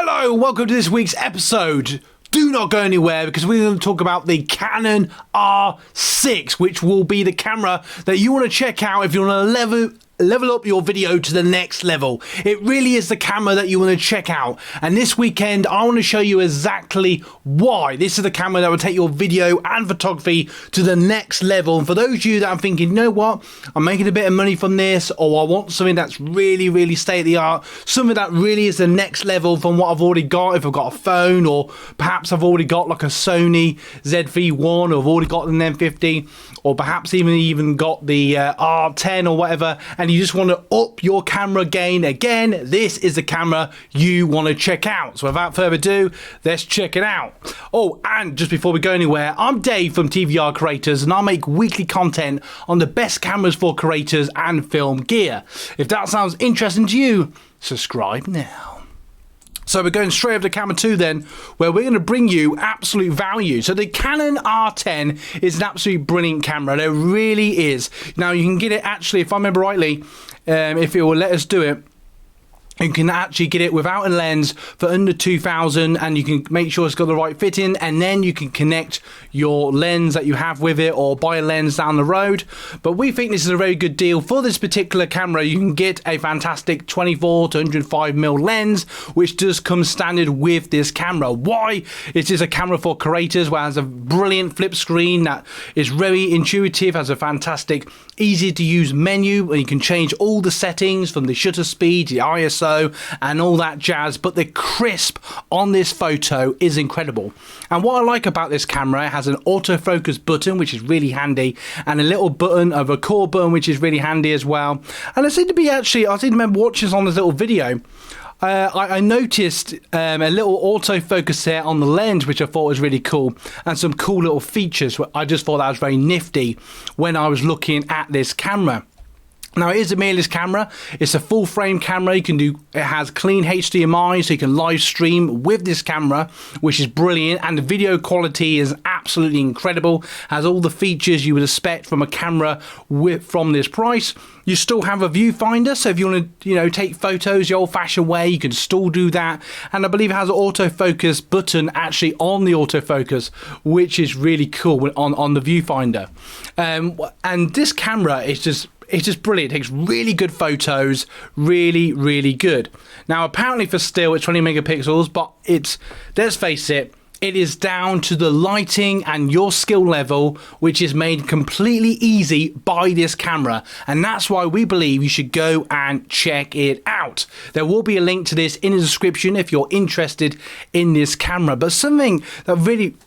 Hello, welcome to this week's episode. Do not go anywhere because we're going to talk about the Canon R6, which will be the camera that you want to check out if you want to level up your video to the next level. It really is the camera that you want to check out, and this weekend I want to show you exactly why this is the camera that will take your video and photography to the next level. And for those of you that are thinking, you know what, I'm making a bit of money from this, or I want something that's really state of the art, something that really is the next level from what I've already got, if I've got a phone, or perhaps I've already got like a Sony ZV-1, or I've already got an M50, or perhaps even got the R10 or whatever, and you just want to up your camera game again, this is the camera you want to check out. So without further ado, let's check it out. Oh, and just before we go anywhere, I'm Dave from TVR Creators, and I make weekly content on the best cameras for creators and film gear. If that sounds interesting to you, subscribe now. So we're going straight over to camera 2 then, where we're going to bring you absolute value. So the Canon R10 is an absolute brilliant camera. There really is. Now you can get it actually, if I remember rightly, if it will let us do it, you can actually get it without a lens for under 2,000, and you can make sure it's got the right fitting, and then you can connect your lens that you have with it or buy a lens down the road. But we think this is a very good deal for this particular camera. You can get a fantastic 24 to 105mm lens, which does come standard with this camera. Why? It is a camera for creators, where it has a brilliant flip screen that is very intuitive, has a fantastic easy to use menu where you can change all the settings from the shutter speed, the ISO, and all that jazz. But the crisp on this photo is incredible. And what I like about this camera, it has an autofocus button, which is really handy, and a little button, a record button, which is really handy as well. And I seem to be I remember watching this on this little video. I noticed a little autofocus there on the lens, which I thought was really cool, and some cool little features. I just thought that was very nifty when I was looking at this camera. Now it is a mirrorless camera. It's a full frame camera. It has clean HDMI, so you can live stream with this camera, which is brilliant, and the video quality is absolutely incredible. Has all the features you would expect from a camera from this price. You still have a viewfinder, so if you want to, take photos the old-fashioned way, you can still do that. And I believe it has an autofocus button actually on the autofocus, which is really cool on the viewfinder. And this camera is just brilliant. It takes really good photos, really good. Now apparently for still it's 20 megapixels, but let's face it, it is down to the lighting and your skill level, which is made completely easy by this camera, and that's why we believe you should go and check it out. There will be a link to this in the description if you're interested in this camera. But something that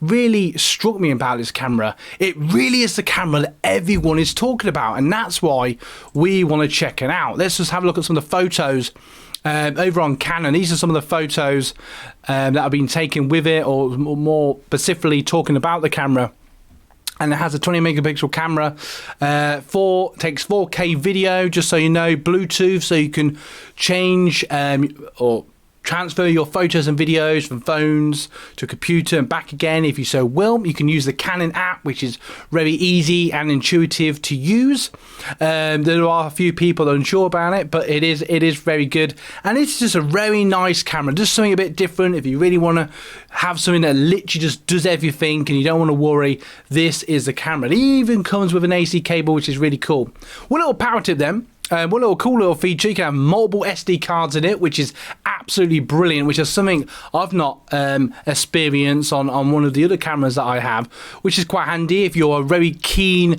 really struck me about this camera, it really is the camera that everyone is talking about, and that's why we want to check it out. Let's just have a look at some of the photos over on Canon. These are some of the photos that have been taken with it, or more specifically talking about the camera. And it has a 20 megapixel camera, takes 4K video, just so you know, Bluetooth, so you can change or transfer your photos and videos from phones to a computer and back again if you so will. You can use the Canon app, which is very easy and intuitive to use. There are a few people that are unsure about it, but it is very good, and it's just a very nice camera, just something a bit different. If you really want to have something that literally just does everything and you don't want to worry, this is the camera. It even comes with an AC cable, which is really cool. One little power tip then. One little cool little feature, you can have multiple SD cards in it, which is absolutely brilliant, which is something I've not experienced on one of the other cameras that I have, which is quite handy if you're a very keen,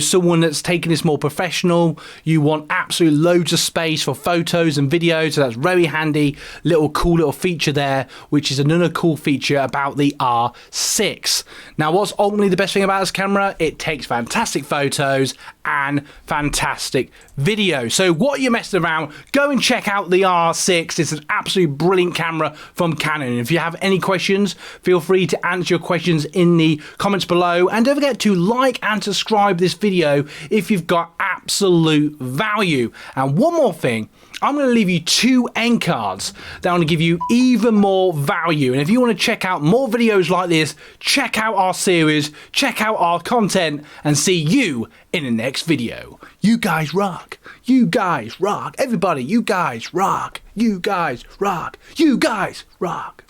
someone that's taking this more professional, you want absolute loads of space for photos and videos, so that's very handy. Cool little feature there, which is another cool feature about the R6. Now what's ultimately the best thing about this camera? It takes fantastic photos and fantastic video. So what are you messing around? Go and check out the R6. It's an absolutely brilliant camera from Canon. If you have any questions, feel free to answer your questions in the comments below, and don't forget to like and subscribe this video if you've got absolute value. And one more thing, I'm going to leave you 2 end cards that are going to give you even more value. And if you want to check out more videos like this, check out our series, check out our content, and see you in the next video. You guys rock. You guys rock. Everybody, you guys rock. You guys rock. You guys rock.